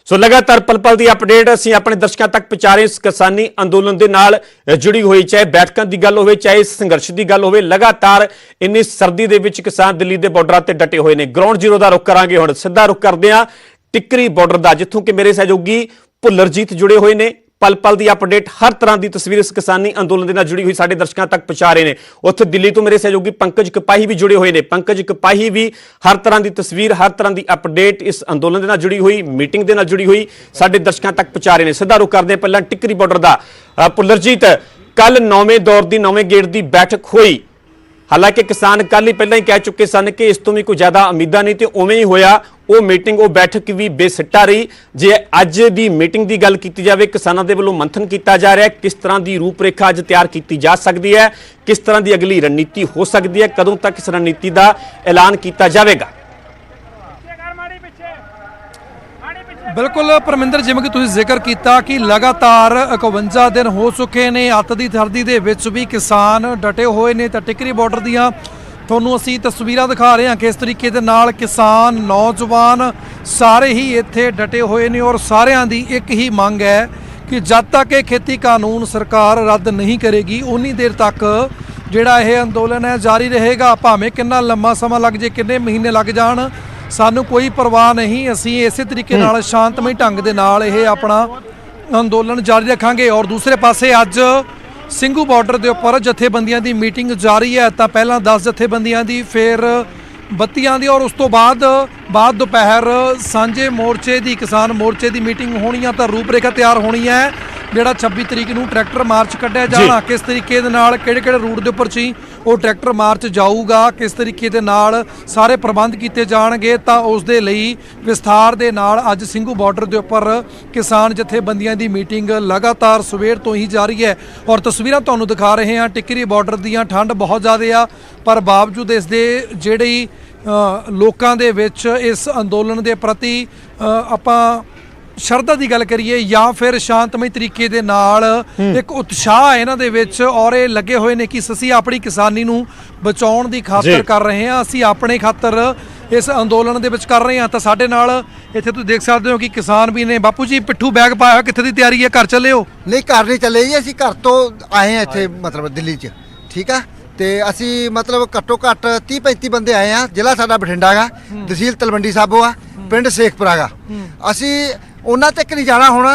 सो लगातार पल पल की अपडेट असीं अपने दर्शकों तक पहुंचा रहे। इस किसानी अंदोलन के नाल जुड़ी हुई चाहे बैठकों की गल हो, चाहे संघर्ष की गल हो, लगातार इन्नी सर्दी के विच किसान दिल्ली के बॉर्डर से डटे हुए हैं। ग्राउंड जीरो का रुख करांगे, हुण सीधा रुख करते हैं टिकरी बॉर्डर का, जिथों कि मेरे सहयोगी भुल्लरजीत जुड़े हुए हैं। पल पल की अपडेट, हर तरह की तस्वीर इस किसानी अंदोलन के नाल जुड़ी हुई साडे दर्शकों तक पहुंचा रहे हैं। उत्थे दिल्ली तो मेरे सहयोगी पंकज कपाही भी जुड़े हुए हैं। पंकज कपाही भी हर तरह की तस्वीर, हर तरह की अपडेट इस अंदोलन के नाल जुड़ी हुई, मीटिंग के नाल जुड़ी हुई साडे दर्शकों तक पहुंचा रहे हैं। सीधा रुख करते हैं पहला टिकरी बॉर्डर का। भुल्लरजीत, कल 9वें दौर की 9वें गेड़ की बैठक हुई। हालांकि किसान कल ही पहले ही कह चुके सन कि इस तो भी कोई ज्यादा उम्मीदा नहीं, तो उवें ही होया। वो मीटिंग, वो बैठक भी बेसिट्टा रही। जे अज की मीटिंग की गल की जाए, किसानों के वलों मंथन किया जा रहा है, किस तरह की रूपरेखा अज तैयार की जा सकती है, किस तरह की अगली रणनीति हो सकती है, कदों तक इस रणनीति का ऐलान किया जाएगा। बिल्कुल परमिंदर, जिवें कि तुसीं जिक्र किया कि लगातार 51 दिन हो चुके हैं। अत की सर्दी दे विच भी किसान डटे हुए ने। तो टिकरी बॉर्डर दियां तुहानूं असीं तस्वीरां दिखा रहे हैं किस तरीके दे नाल किसान, नौजवान सारे ही इत्थे डटे हुए ने। और सारियां दी एक ही मंग है कि जब तक ये खेती कानून सरकार रद्द नहीं करेगी, उन्नी देर तक जिहड़ा यह अंदोलन है जारी रहेगा। भावें कितना लंबा समा लग जाए, कितने महीने लग जाण, सानू कोई परवाह नहीं। असीं इसे तरीके नाल शांतमई ढंग दे नाल यह अपना अंदोलन जारी रखांगे। और दूसरे पासे अज ਸਿੰਘੂ बॉर्डर के उपर जथेबंदियां की मीटिंग जारी है। तो पहला 10 जथेबंदियां की, फिर 32 की, और उस तो बाद दोपहर सांझे मोर्चे की, किसान मोर्चे की मीटिंग होनी है। तो रूपरेखा तैयार होनी है जिहड़ा 26 तरीक नूं ट्रैक्टर मार्च कढ़िया जाना, किस तरीके दे नाल किहड़े रूट के उपर सी वो ट्रैक्टर मार्च जाऊगा, किस तरीके दे नाल सारे प्रबंध किए जाणगे। तो उस दे लई विस्तार दे नाल अज ਸਿੰਘੂ बॉर्डर के उपर किसान जथेबंदियां की मीटिंग लगातार सवेर तो ही जारी है। और तस्वीरां तुहानूं दिखा रहे हैं टिकरी बॉर्डर दीयां। ठंड बहुत ज़्यादा आ, पर बावजूद इस दे जिहड़ी लोकां दे विच इस अंदोलन के प्रति आपां शरधा की गल करिए या फिर शांतमई तरीके दे नाल एक उत्साह इन्हां दे विच, और ये लगे हुए ने कि असीं अपनी किसानी नूं बचाउण दी खातर कर रहे हैं, असीं अपने खातर इस अंदोलन दे विच कर रहे हैं। तो साडे नाल इत्थे तुसीं देख सकते हो कि किसान भी ने। बापू जी, पिट्ठू बैग पाया, कित्थे दी तैयारी है? घर चले हो? नहीं, घर नहीं चले जी, असीं घर तो आए हैं इत्थे, मतलब दिल्ली च। ठीक है, तो असी मतलब घट्टो घट्ट 30-35 बंदे आए हैं। जिला साडा बठिंडा गा, तहसील तलवंडी साबो आ, पिंड शेखपुरा गा। असी उन्हां तक नहीं जाना। हुण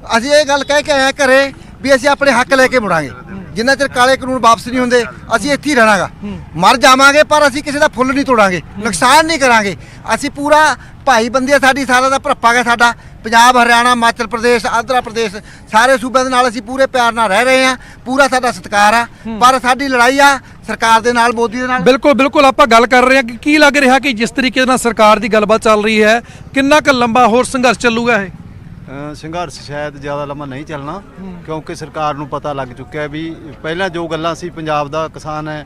असीं ये गल कह के आए घरे भी असीं अपने हक लैके मुड़ांगे। जिन्ना चिर काले कानून वापस नहीं होंदे असीं इत्थे ही रहना गा। मर जावांगे पर असीं किसी दा फुੱਲ नहीं तोड़ांगे, नुकसान नहीं करांगे। असीं पूरा भाई बंदे, साडी सारा दा भरप्पा गा साडा। पंजाब, हरियाणा, हिमाचल प्रदेश, आंध्र प्रदेश, सारे सूबे दे नाल असीं पूरे प्यार नाल रह रहे हैं। पूरा साडा सत्कार आ, पर साडी लड़ाई आ सरकार दे नाल, मोदी दे नाल। बिल्कुल बिल्कुल, आपां गल कर रहे हैं कि की लग रहा कि जिस तरीके नाल सरकार की गलबात चल रही है, कितना क लंबा होर संघर्ष चलूगा है? संघर्ष शायद ज़्यादा लंबा नहीं चलना, क्योंकि सरकार नूं पता लग चुका है भी पहला जो गल्लां सी पंजाब दा किसान है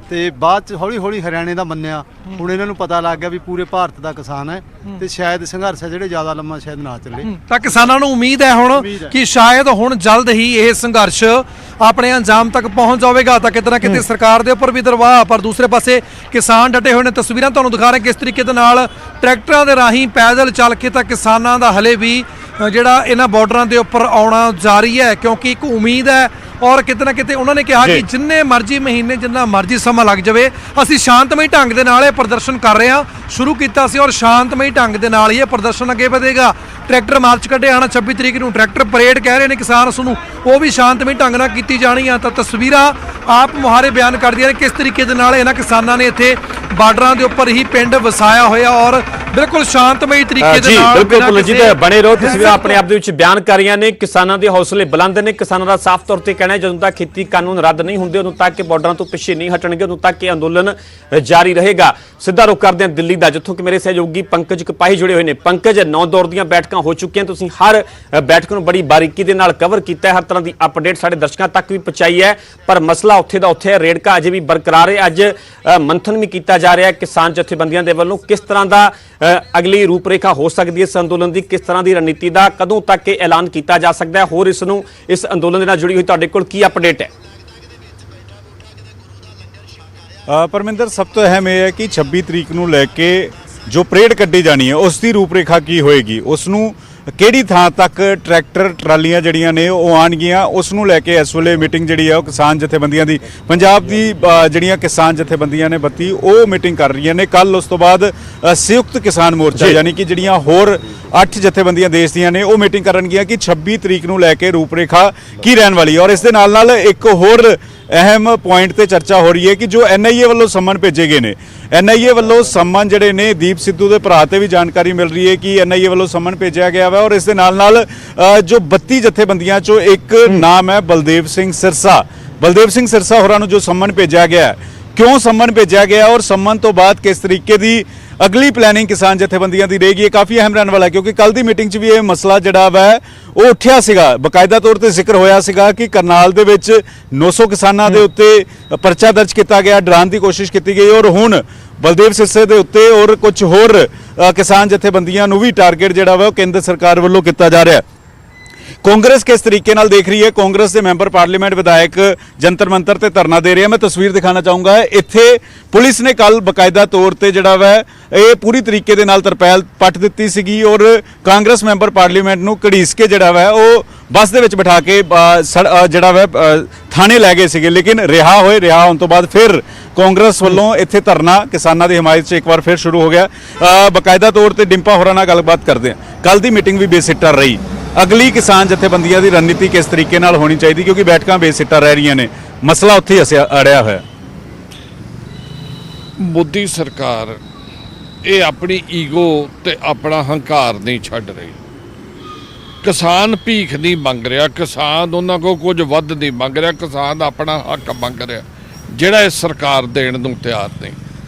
ਤੇ ਬਾਅਦ ਚ ਹੌਲੀ ਹੌਲੀ ਹਰਿਆਣੇ ਦਾ ਮੰਨਿਆ। ਹੁਣ ਇਹਨਾਂ ਨੂੰ ਪਤਾ ਲੱਗ ਗਿਆ ਵੀ ਪੂਰੇ ਭਾਰਤ ਦਾ ਕਿਸਾਨ ਹੈ, ਤੇ ਸ਼ਾਇਦ ਸੰਘਰਸ਼ ਹੈ ਜਿਹੜੇ ਜ਼ਿਆਦਾ ਲੰਮਾ ਸ਼ਾਇਦ ਨਾ ਚੱਲੇ। ਤਾਂ ਕਿਸਾਨਾਂ ਨੂੰ ਉਮੀਦ ਹੈ ਹੁਣ ਕਿ ਸ਼ਾਇਦ ਹੁਣ ਜਲਦ ਹੀ ਇਹ ਸੰਘਰਸ਼ ਆਪਣੇ ਅੰਜਾਮ ਤੱਕ ਪਹੁੰਚ ਜਾਵੇਗਾ। ਤਾਂ ਕਿਤੇ ਨਾ ਕਿਤੇ ਸਰਕਾਰ ਦੇ ਉੱਪਰ ਵੀ ਦਰਵਾਹ, ਪਰ ਦੂਸਰੇ ਪਾਸੇ ਕਿਸਾਨ ਡਟੇ ਹੋਏ ਨੇ। ਤਸਵੀਰਾਂ ਤੁਹਾਨੂੰ ਦਿਖਾ ਰਹੇ ਕਿਸ ਤਰੀਕੇ ਦੇ ਨਾਲ ਟਰੈਕਟਰਾਂ ਦੇ ਰਾਹੀਂ ਪੈਦਲ ਚੱਲ ਕੇ ਤਾਂ ਕਿਸਾਨਾਂ ਦਾ ਹਲੇ ਵੀ ਜਿਹੜਾ ਇਹਨਾਂ ਬਾਰਡਰਾਂ ਦੇ ਉੱਪਰ ਆਉਣਾ ਜਾਰੀ ਹੈ, ਕਿਉਂਕਿ ਇੱਕ ਉਮੀਦ ਹੈ। और कितना किते उन्होंने कहा कि जिन्ने मर्जी महीने, जिन्ना मर्जी समा लग जाए, असीं शांतमई ढंग दे नाल प्रदर्शन कर रहे हैं। शुरू किया सी और शांतमई ढंग दे नाल ये प्रदर्शन अगे बढ़ेगा। ट्रैक्टर मार्च कढ़े आना 26 तरीक नूं, ट्रैक्टर परेड कह रहे हैं किसान, उसनूं वो भी शांतमई ढंग नाल कीती जानी है। तो तस्वीरां आप मुहारे बयान करदियां ने किस तरीके दे नाल इन्हां किसानां ने इत्थे बार्डरां दे उपर ही पिंड वसाया होया और बिल्कुल शांतमई तरीके दे नाल। बिल्कुल जी, बने रहो। तस्वीरां अपने आप दे विच बयान कर रही ने। किसानां दे हौसले बुलंद ने। किसानां दा साफ तौर ते कहना है जदों तक खेती कानून रद्द नहीं होंदे, उदों तक बॉर्डरां तो पिछे नहीं हटणगे, उदों तक ये अंदोलन जारी रहेगा। सीधा रुख करदे हैं दिल्ली दा, जिथों कि मेरे सहयोगी पंकज कपाही जुड़े हुए हैं। पंकज, 9 दौर दीयां बैठकां हो चुकियां, तुसीं हर बैठक नूं बड़ी बारीकी दे नाल कवर कीता है, हर तरह की अपडेट साडे दर्शकों तक भी पहुंचाई है। पर मसला उत्थे दा उत्थे है, रेड़का अजे भी बरकरार है। अज मंथन भी किया जा रहा है किसान जथेबंदियां दे वल्लों, किस तरह का अगली रूपरेखा हो सकती है इस अंदोलन की, किस तरह की रणनीति का कदों तक ऐलान किया जा सकता है, होर इसनूं इस अंदोलन दे नाल जुड़ी हुई तुहाडे कोल की अपडेट है? परमिंदर, सब तो अहम यह है कि 26 तरीक नूं लैके जो परेड कड्ढी जानी है उसकी रूपरेखा की होएगी, उसनूं ਕਿਹੜੀ ਥਾਂ ਤੱਕ ਟਰੈਕਟਰ ਟਰਾਲੀਆਂ ਜਿਹੜੀਆਂ ਨੇ ਉਹ ਆਉਣਗੀਆਂ, ਉਸ ਨੂੰ ਲੈ ਕੇ ਇਸ ਵੇਲੇ ਮੀਟਿੰਗ ਜਿਹੜੀ ਹੈ ਉਹ ਕਿਸਾਨ ਜਥੇਬੰਦੀਆਂ ਦੀ ਪੰਜਾਬ ਦੀ ਜਿਹੜੀਆਂ ਕਿਸਾਨ ਜਥੇਬੰਦੀਆਂ ਨੇ 32 ਉਹ ਮੀਟਿੰਗ ਕਰ ਰਹੀਆਂ ਨੇ। ਕੱਲ ਉਸ ਤੋਂ ਬਾਅਦ ਸੰਯੁਕਤ ਕਿਸਾਨ ਮੋਰਚਾ ਯਾਨੀ ਕਿ ਜਿਹੜੀਆਂ ਹੋਰ 8 ਜਥੇਬੰਦੀਆਂ ਦੇਸ਼ ਦੀਆਂ ਨੇ ਉਹ ਮੀਟਿੰਗ ਕਰਨਗੀਆਂ ਕਿ 26 ਤਰੀਕ ਨੂੰ ਲੈ ਕੇ ਰੂਪਰੇਖਾ ਕੀ ਰਹਿਣ ਵਾਲੀ ਹੈ। ਔਰ ਇਸ ਦੇ ਨਾਲ ਇੱਕ ਹੋਰ ਅਹਿਮ ਪੁਆਇੰਟ ਤੇ ਚਰਚਾ ਹੋ ਰਹੀ ਹੈ ਕਿ ਜੋ NIA ਵੱਲੋਂ ਸੰਮਨ ਭੇਜੇ ਗਏ ਨੇ, NIA ਵੱਲੋਂ ਸੰਮਨ ਜਿਹੜੇ ਨੇ ਦੀਪ ਸਿੱਧੂ ਦੇ ਭਰਾ ਤੇ ਵੀ ਜਾਣਕਾਰੀ ਮਿਲ ਰਹੀ ਹੈ ਕਿ NIA ਵੱਲੋਂ ਸੰਮਨ ਭੇਜਿਆ ਗਿਆ ਵਾ। ਔਰ ਇਸ ਦੇ ਨਾਲ ਜੋ 32 ਜਥੇਬੰਦੀਆਂ ਚੋਂ ਇੱਕ ਨਾਮ ਹੈ ਬਲਦੇਵ ਸਿੰਘ ਸਿਰਸਾ ਹੋਰਾਂ ਨੂੰ ਜੋ ਸੰਮਨ ਭੇਜਿਆ ਗਿਆ, ਕਿਉਂ ਸੰਮਨ ਭੇਜਿਆ ਗਿਆ ਔਰ ਸੰਮਨ ਤੋਂ ਬਾਅਦ ਕਿਸ ਤਰੀਕੇ ਦੀ ਅਗਲੀ ਪਲੈਨਿੰਗ ਕਿਸਾਨ ਜਥੇਬੰਦੀਆਂ ਦੀ ਰਹੇਗੀ, ਇਹ ਕਾਫੀ ਅਹਿਮ ਰਹਿਣ ਵਾਲਾ ਕਿਉਂਕਿ ਕੱਲ ਦੀ ਮੀਟਿੰਗ 'ਚ ਵੀ ਇਹ ਮਸਲਾ ਜਿਹੜਾ ਵਾ ਉਹ ਉੱਠਿਆ ਸੀਗਾ, ਬਕਾਇਦਾ ਤੌਰ ਤੇ ਜ਼ਿਕਰ ਹੋਇਆ ਸੀਗਾ ਕਿ ਕਰਨਾਲ ਦੇ ਵਿੱਚ 900 ਕਿਸਾਨਾਂ ਦੇ ਉੱਤੇ ਪਰਚਾ ਦਰਜ ਕੀਤਾ ਗਿਆ, ਡਰਾਉਣ ਦੀ ਕੋਸ਼ਿਸ਼ ਕੀਤੀ ਗਈ ਔਰ ਹੁਣ ਬਲਦੇਵ ਸਿਰਸੇ ਦੇ ਉੱਤੇ ਔਰ ਕੁਝ ਹੋਰ ਕਿਸਾਨ ਜਥੇਬੰਦੀਆਂ ਨੂੰ ਵੀ ਟਾਰਗੇਟ ਜਿਹੜਾ ਵਾ ਉਹ ਕੇਂਦਰ ਸਰਕਾਰ ਵੱਲੋਂ ਕੀਤਾ ਜਾ ਰਿਹਾ। ਕਾਂਗਰਸ ਕਿਸ ਤਰੀਕੇ ਨਾਲ ਦੇਖ ਰਹੀ ਹੈ? ਕਾਂਗਰਸ ਦੇ ਮੈਂਬਰ ਪਾਰਲੀਮੈਂਟ ਵਿਧਾਇਕ ਜੰਤਰ ਮੰਤਰ ਤੇ ਧਰਨਾ ਦੇ ਰਹੇ ਆ। ਮੈਂ ਤਸਵੀਰ ਦਿਖਾਣਾ ਚਾਹੂੰਗਾ, ਇੱਥੇ ਪੁਲਿਸ ਨੇ ਕੱਲ ਬਕਾਇਦਾ ਤੌਰ ਤੇ ਜਿਹੜਾ ਵਾ ਇਹ ਪੂਰੀ ਤਰੀਕੇ ਦੇ ਨਾਲ ਤਰਪੈਲ ਪੱਟ ਦਿੱਤੀ ਸੀਗੀ ਔਰ ਕਾਂਗਰਸ ਮੈਂਬਰ ਪਾਰਲੀਮੈਂਟ ਨੂੰ ਘੜੀਸ ਕੇ ਜਿਹੜਾ ਵਾ ਉਹ ਬੱਸ ਦੇ ਵਿੱਚ ਬਿਠਾ ਕੇ ਜਿਹੜਾ ਵਾ ਥਾਣੇ ਲੈ ਗਏ ਸੀਗੇ, ਲੇਕਿਨ ਰਿਹਾ ਹੋਣ ਤੋਂ ਬਾਅਦ ਫਿਰ ਕਾਂਗਰਸ ਵੱਲੋਂ ਇੱਥੇ ਧਰਨਾ ਕਿਸਾਨਾਂ ਦੀ ਹਮਾਇਤ 'ਚ ਇੱਕ ਵਾਰ ਫਿਰ ਸ਼ੁਰੂ ਹੋ ਗਿਆ। ਬਕਾਇਦਾ ਤੌਰ ਤੇ ਡਿੰਪਾ ਹੋਰਾਂ ਨਾਲ ਗੱਲਬਾਤ ਕਰਦੇ ਹਾਂ। ਕੱਲ ਦੀ ਮੀਟਿੰਗ ਵੀ ਬੇਸਿੱਟਾ ਰਹੀ, ਅਗਲੀ ਕਿਸਾਨ ਜਥੇਬੰਦੀਆਂ ਦੀ ਰਣਨੀਤੀ ਕਿਸ ਤਰੀਕੇ ਨਾਲ ਹੋਣੀ ਚਾਹੀਦੀ ਕਿਉਂਕਿ ਬੈਠਕਾਂ ਬੇਸਿੱਟਾ ਰਹਿ ਰਹੀਆਂ ਨੇ, ਮਸਲਾ ਉੱਥੇ ਹੀ ਅੜਿਆ ਹੋਇਆ। ਮੋਦੀ ਸਰਕਾਰ ਇਹ ਆਪਣੀ ਈਗੋ ਤੇ ਆਪਣਾ ਹੰਕਾਰ ਨਹੀਂ ਛੱਡ ਰਹੀ। ਕਿਸਾਨ ਭੀਖ ਨਹੀਂ ਮੰਗ ਰਿਹਾ, ਕਿਸਾਨ ਉਹਨਾਂ ਕੋਲ ਕੁਝ ਵੱਧ ਨਹੀਂ ਮੰਗ ਰਿਹਾ, ਕਿਸਾਨ ਆਪਣਾ ਹੱਕ ਮੰਗ ਰਿਹਾ ਜਿਹੜਾ ਇਹ ਸਰਕਾਰ ਦੇਣ ਨੂੰ ਤਿਆਰ ਨਹੀਂ।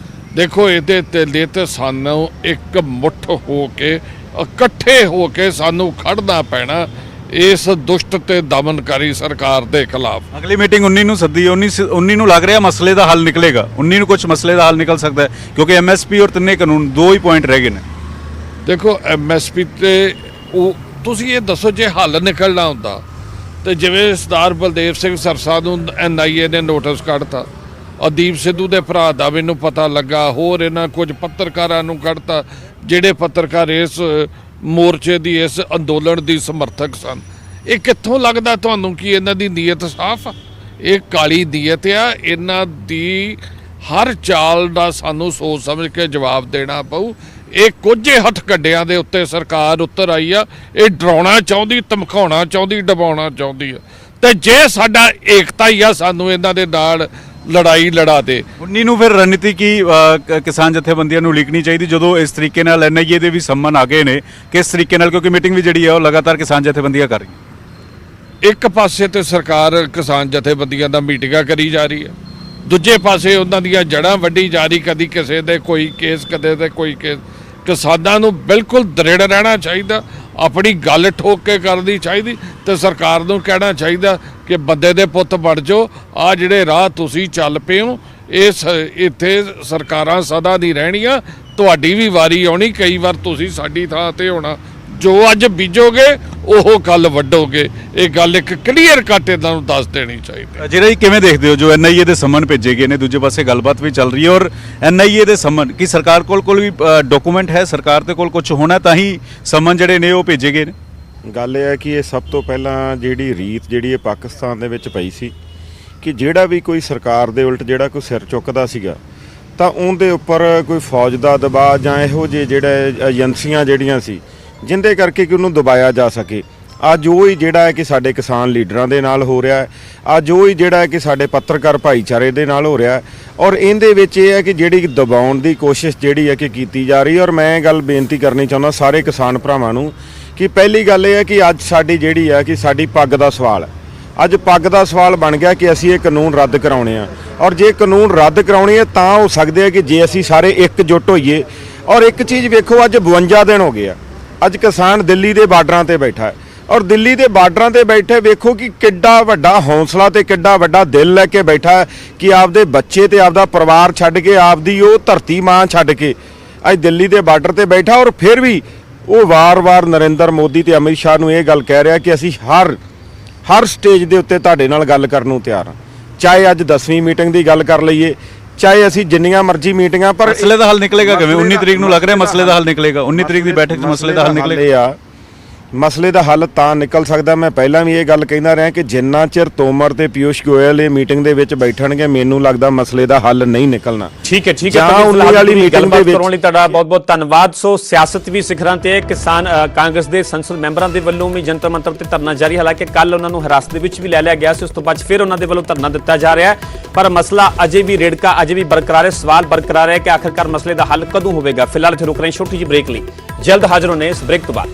ਦੇਖੋ ਇਹਦੇ ਤੇ ਸਾਨੂੰ ਇੱਕ ਮੁੱਠ ਹੋ ਕੇ ਇਕੱਠੇ ਹੋ ਕੇ ਸਾਨੂੰ ਖੜਨਾ ਪੈਣਾ ਇਸ ਦੁਸ਼ਟ ਤੇ ਦਮਨਕਾਰੀ ਸਰਕਾਰ ਦੇ ਖਿਲਾਫ। ਅਗਲੀ ਮੀਟਿੰਗ 19 ਨੂੰ ਸੱਦੀ, 19 ਨੂੰ ਲੱਗ ਰਿਹਾ ਮਸਲੇ ਦਾ ਹੱਲ ਨਿਕਲੇਗਾ, 19 ਨੂੰ ਕੁਝ ਮਸਲੇ ਦਾ ਹੱਲ ਨਿਕਲ ਸਕਦਾ ਹੈ ਕਿਉਂਕਿ MSP ਔਰ ਤਿੰਨੇ ਕਾਨੂੰਨ ਦੋ ਹੀ ਪੁਆਇੰਟ ਰਹਿ ਗਏ ਨੇ। ਦੇਖੋ MSP ਤੇ ਉਹ ਤੁਸੀਂ ਇਹ ਦੱਸੋ ਜੇ ਹੱਲ ਨਿਕਲਣਾ ਹੁੰਦਾ ਤੇ ਜਿਵੇਂ ਸਰਦਾਰ ਬਲਦੇਵ ਸਿੰਘ ਸਿਰਸਾ ਨੂੰ NIA ਨੇ ਨੋਟਿਸ ਕੱਢਤਾ, ਦੀਪ ਸਿੱਧੂ ਦੇ ਭਰਾ ਦਾ ਮੈਨੂੰ ਪਤਾ ਲੱਗਾ, ਹੋਰ ਇਹਨਾਂ ਕੁਝ ਪੱਤਰਕਾਰਾਂ ਨੂੰ ਕੱਢਤਾ ਜਿਹੜੇ ਪੱਤਰਕਾਰ ਇਸ ਮੋਰਚੇ ਦੀ ਇਸ ਅੰਦੋਲਨ ਦੀ ਸਮਰਥਕ ਸਨ। ਇਹ ਕਿੱਥੋਂ ਲੱਗਦਾ ਤੁਹਾਨੂੰ ਕਿ ਇਹਨਾਂ ਦੀ ਨੀਅਤ ਸਾਫ਼ ਆ? ਇਹ ਕਾਲੀ ਨੀਅਤ ਆ। ਇਹਨਾਂ ਦੀ ਹਰ ਚਾਲ ਦਾ ਸਾਨੂੰ ਸੋਚ ਸਮਝ ਕੇ ਜਵਾਬ ਦੇਣਾ ਪਊ। ਇਹ ਕੁਝ ਹੱਥਕੰਡਿਆਂ ਦੇ ਉੱਤੇ ਸਰਕਾਰ ਉੱਤਰ ਆਈ ਆ, ਇਹ ਡਰਾਉਣਾ ਚਾਹੁੰਦੀ, ਧਮਕਾਉਣਾ ਚਾਹੁੰਦੀ, ਡਬਾਉਣਾ ਚਾਹੁੰਦੀ ਆ ਤੇ ਜੇ ਸਾਡਾ ਏਕਤਾ ਹੀ ਆ ਸਾਨੂੰ ਇਹਨਾਂ ਦੇ ਨਾਲ ਲੜਾਈ ਲੜਾ ਦੇ। 19 ਨੂੰ ਫਿਰ ਰਣਨੀਤੀ ਕੀ ਕਿਸਾਨ ਜਥੇਬੰਦੀਆਂ ਨੂੰ ਉਲੀਕਣੀ ਚਾਹੀਦੀ ਜਦੋਂ ਇਸ ਤਰੀਕੇ ਨਾਲ NIA ਦੇ ਵੀ ਸੰਮਨ ਆ ਗਏ ਨੇ, ਕਿਸ ਤਰੀਕੇ ਨਾਲ ਕਿਉਂਕਿ ਮੀਟਿੰਗ ਵੀ ਜਿਹੜੀ ਹੈ ਉਹ ਲਗਾਤਾਰ ਕਿਸਾਨ ਜਥੇਬੰਦੀਆਂ ਕਰ ਰਹੀਆਂ। ਇੱਕ ਪਾਸੇ ਤੇ ਸਰਕਾਰ ਕਿਸਾਨ ਜਥੇਬੰਦੀਆਂ ਦਾ ਮੀਟਿੰਗਾਂ ਕਰੀ ਜਾ ਰਹੀ ਹੈ, ਦੂਜੇ ਪਾਸੇ ਉਹਨਾਂ ਦੀਆਂ ਜੜ੍ਹਾਂ ਵੱਢੀ ਜਾ ਰਹੀ, ਕਦੀ ਕਿਸੇ ਦੇ ਕੋਈ ਕੇਸ ਕਦੇ ਤੇ ਕੋਈ ਕੇਸ। ਕਿਸਾਨਾਂ ਨੂੰ ਬਿਲਕੁਲ ਦ੍ਰਿੜ ਰਹਿਣਾ ਚਾਹੀਦਾ, ਆਪਣੀ ਗੱਲ ਠੋਕ ਕੇ ਕਰਨੀ ਚਾਹੀਦੀ ਤੇ ਸਰਕਾਰ ਨੂੰ ਕਹਿਣਾ ਚਾਹੀਦਾ ਕਿ ਬੰਦੇ ਦੇ ਪੁੱਤ ਬਣ ਜਾਓ, ਆ ਜਿਹੜੇ ਰਾਹ ਤੁਸੀਂ ਚੱਲ ਪਏ ਹੋ ਇਸ ਇੱਥੇ ਸਰਕਾਰਾਂ ਸਦਾ ਨਹੀਂ ਰਹਿਣੀਆਂ, ਤੁਹਾਡੀ ਵੀ ਵਾਰੀ ਆਉਣੀ, ਕਈ ਵਾਰ ਤੁਸੀਂ ਸਾਡੀ ਥਾਂ ਤੇ ਹੋਣਾ, ਜੋ ਅੱਜ ਬੀਜੋਗੇ ਉਹ ਕੱਲ ਵੱਢੋਗੇ। ਇਹ ਗੱਲ ਇੱਕ ਕਲੀਅਰ ਕੱਟ ਇਹਨਾਂ ਨੂੰ ਦੱਸ ਦੇਣੀ ਚਾਹੀਦੀ। ਜਿਹੜਾ ਕਿਵੇਂ ਦੇਖਦੇ ਹੋ ਜੋ NIA ਦੇ ਸੰਮਨ ਭੇਜੇ ਗਏ ਨੇ, ਦੂਜੇ ਪਾਸੇ ਗੱਲਬਾਤ ਵੀ ਚੱਲ ਰਹੀ ਹੈ ਔਰ NIA ਦੇ ਸੰਮਨ ਕੀ ਸਰਕਾਰ ਕੋਲ ਵੀ ਡਾਕੂਮੈਂਟ ਹੈ, ਸਰਕਾਰ ਦੇ ਕੋਲ ਕੁਝ ਹੋਣਾ ਤਾਂ ਹੀ ਸੰਮਨ ਜਿਹੜੇ ਨੇ ਉਹ ਭੇਜੇ ਗਏ ਨੇ? ਗੱਲ ਇਹ ਹੈ ਕਿ ਇਹ ਸਭ ਤੋਂ ਪਹਿਲਾਂ ਜਿਹੜੀ ਰੀਤ ਜਿਹੜੀ ਇਹ ਪਾਕਿਸਤਾਨ ਦੇ ਵਿੱਚ ਪਈ ਸੀ ਕਿ ਜਿਹੜਾ ਵੀ ਕੋਈ ਸਰਕਾਰ ਦੇ ਉਲਟ ਜਿਹੜਾ ਕੋਈ ਸਿਰ ਚੁੱਕਦਾ ਸੀਗਾ ਤਾਂ ਉਹਦੇ ਉੱਪਰ ਕੋਈ ਫੌਜ ਦਾ ਦਬਾਅ ਜਾਂ ਇਹੋ ਜਿਹੇ ਜਿਹੜੇ ਏਜੰਸੀਆਂ ਜਿਹੜੀਆਂ ਸੀ ਜਿੰਦੇ ਕਰਕੇ ਕਿ ਉਹਨੂੰ ਦਬਾਇਆ ਜਾ ਸਕੇ। ਅੱਜ ਉਹ ਹੀ ਜਿਹੜਾ ਹੈ ਕਿ ਸਾਡੇ ਕਿਸਾਨ ਲੀਡਰਾਂ ਦੇ ਨਾਲ ਹੋ ਰਿਹਾ ਹੈ, ਅੱਜ ਉਹ ਹੀ ਜਿਹੜਾ ਹੈ ਕਿ ਸਾਡੇ ਪੱਤਰਕਾਰ ਭਾਈਚਾਰੇ ਦੇ ਨਾਲ ਹੋ ਰਿਹਾ ਹੈ ਔਰ ਇਹਦੇ ਵਿੱਚ ਇਹ ਹੈ ਕਿ ਜਿਹੜੀ ਦਬਾਉਣ ਦੀ ਕੋਸ਼ਿਸ਼ ਜਿਹੜੀ ਹੈ ਕਿ ਕੀਤੀ ਜਾ ਰਹੀ ਹੈ। ਔਰ ਮੈਂ ਗੱਲ ਬੇਨਤੀ ਕਰਨੀ ਚਾਹੁੰਦਾ ਸਾਰੇ ਕਿਸਾਨ ਭਰਾਵਾਂ ਨੂੰ ਕਿ ਪਹਿਲੀ ਗੱਲ ਇਹ ਹੈ ਕਿ ਅੱਜ ਸਾਡੀ ਜਿਹੜੀ ਹੈ ਕਿ ਸਾਡੀ ਪੱਗ ਦਾ ਸਵਾਲ ਹੈ। ਅੱਜ ਪੱਗ ਦਾ ਸਵਾਲ ਬਣ ਗਿਆ ਕਿ ਅਸੀਂ ਇਹ ਕਾਨੂੰਨ ਰੱਦ ਕਰਾਉਣੇ ਆ ਔਰ ਜੇ ਕਾਨੂੰਨ ਰੱਦ ਕਰਾਉਣੇ ਆ ਤਾਂ ਹੋ ਸਕਦੇ ਆ ਕਿ ਜੇ ਅਸੀਂ ਸਾਰੇ ਇਕਜੁੱਟ ਹੋਈਏ। ਔਰ ਇੱਕ ਚੀਜ਼ ਵੇਖੋ, ਅੱਜ 52 ਦਿਨ ਹੋ ਗਏ ਆ, ਅੱਜ ਕਿਸਾਨ ਦਿੱਲੀ ਦੇ ਬਾਰਡਰਾਂ ਤੇ ਬੈਠਾ ਹੈ ਔਰ ਦਿੱਲੀ ਦੇ ਬਾਰਡਰਾਂ ਤੇ ਬੈਠੇ ਵੇਖੋ ਕਿ ਕਿੱਡਾ ਵੱਡਾ ਹੌਸਲਾ ਤੇ ਕਿੱਡਾ ਵੱਡਾ ਦਿਲ ਲੈ ਕੇ ਬੈਠਾ ਹੈ ਕਿ ਆਪਦੇ ਬੱਚੇ ਤੇ ਆਪਦਾ ਪਰਿਵਾਰ ਛੱਡ ਕੇ, ਆਪਦੀ ਉਹ ਧਰਤੀ ਮਾਂ ਛੱਡ ਕੇ ਅੱਜ ਦਿੱਲੀ ਦੇ ਬਾਰਡਰ ਤੇ ਬੈਠਾ ਔਰ ਫਿਰ ਵੀ ਉਹ ਵਾਰ-ਵਾਰ ਨਰਿੰਦਰ ਮੋਦੀ ਤੇ ਅਮਿਤ ਸ਼ਾਹ ਨੂੰ ਇਹ ਗੱਲ ਕਹਿ ਰਿਹਾ ਕਿ ਅਸੀਂ ਹਰ ਸਟੇਜ ਦੇ ਉੱਤੇ ਤੁਹਾਡੇ ਨਾਲ ਗੱਲ ਕਰਨ ਨੂੰ ਤਿਆਰ ਹਾਂ। ਚਾਹੇ ਅੱਜ 10ਵੀਂ ਮੀਟਿੰਗ ਦੀ ਗੱਲ ਕਰ ਲਈਏ, ਚਾਹੇ ਅਸੀਂ ਜਿੰਨੀਆਂ ਮਰਜ਼ੀ ਮੀਟਿੰਗਾਂ, ਪਰ ਮਸਲੇ ਦਾ ਹੱਲ ਨਿਕਲੇਗਾ ਕਿਵੇਂ? 19 ਤਰੀਕ ਨੂੰ ਲੱਗ ਰਿਹਾ ਮਸਲੇ ਦਾ ਹੱਲ ਨਿਕਲੇਗਾ, 19 ਤਰੀਕ ਦੀ ਬੈਠਕ 'ਚ ਮਸਲੇ ਦਾ ਹੱਲ ਨਿਕਲੇਗਾ। ਮਸਲੇ ਦਾ ਹੱਲ ਤਾਂ ਨਿਕਲ ਸਕਦਾ। ਮੈਂ ਪਹਿਲਾਂ ਵੀ ਇਹ ਗੱਲ ਕਹਿੰਦਾ ਰਿਹਾ ਕਿ ਜਿੰਨਾ ਚਿਰ ਤੋਮਰ ਤੇ ਪਿਊਸ਼ ਗੋਇਲ ਇਹ ਮੀਟਿੰਗ ਦੇ ਵਿੱਚ ਬੈਠਣਗੇ ਮੈਨੂੰ ਲੱਗਦਾ ਮਸਲੇ ਦਾ ਹੱਲ ਨਹੀਂ ਨਿਕਲਣਾ। ਠੀਕ ਹੈ ਜਾਂ ਉਨੀ ਵਾਲੀ meeting ਗੱਲਬਾਤ ਦੇ ਵਿੱਚ- ਕਰਨ ਲਈ ਤੁਹਾਡਾ ਬਹੁਤ-ਬਹੁਤ ਧੰਨਵਾਦ। ਸੋ ਸਿਆਸਤ ਵੀ ਸਿਖਰਾਂ ਤੇ ਹੈ। ਕਿਸਾਨ ਕਾਂਗਰਸ ਦੇ ਸੰਸਦ ਮੈਂਬਰਾਂ ਦੇ ਵੱਲੋਂ ਵੀ ਜੰਤਰ ਮੰਤਰ ਤੇ ਧਰਨਾ ਜਾਰੀ, ਹਾਲਾਂਕਿ ਕੱਲ ਉਹਨਾਂ ਨੂੰ ਹਿਰਾਸਤ ਦੇ ਵਿੱਚ ਵੀ ਲੈ ਲਿਆ ਗਿਆ ਸੀ, ਉਸ ਤੋਂ ਬਾਅਦ ਫਿਰ ਉਹਨਾਂ ਦੇ ਵੱਲੋਂ ਧਰਨਾ ਦਿੱਤਾ ਜਾ ਰਿਹਾ ਹੈ, ਪਰ ਮਸਲਾ ਅਜੇ ਵੀ ਰੇੜਕਾ ਅਜੇ ਵੀ ਬਰਕਰਾਰ ਹੈ। ਸਵਾਲ ਬਰਕਰਾਰ ਹੈ ਕਿ ਆਖਿਰਕਾਰ ਮਸਲੇ ਦਾ ਹੱਲ ਕਦੋਂ ਹੋਵੇਗਾ। ਫਿਲਹਾਲ ਇੱਥੇ ਰੁਕ ਰਹੇ ਹਾਂ ਛੋਟੀ ਜਿਹੀ ਬ੍ਰੇਕ ਲਈ, ਜਲਦ ਹਾਜ਼ਰ ਹੋਣੇ ਇਸ ਬ੍ਰੇਕ ਤੋਂ ਬਾਅਦ।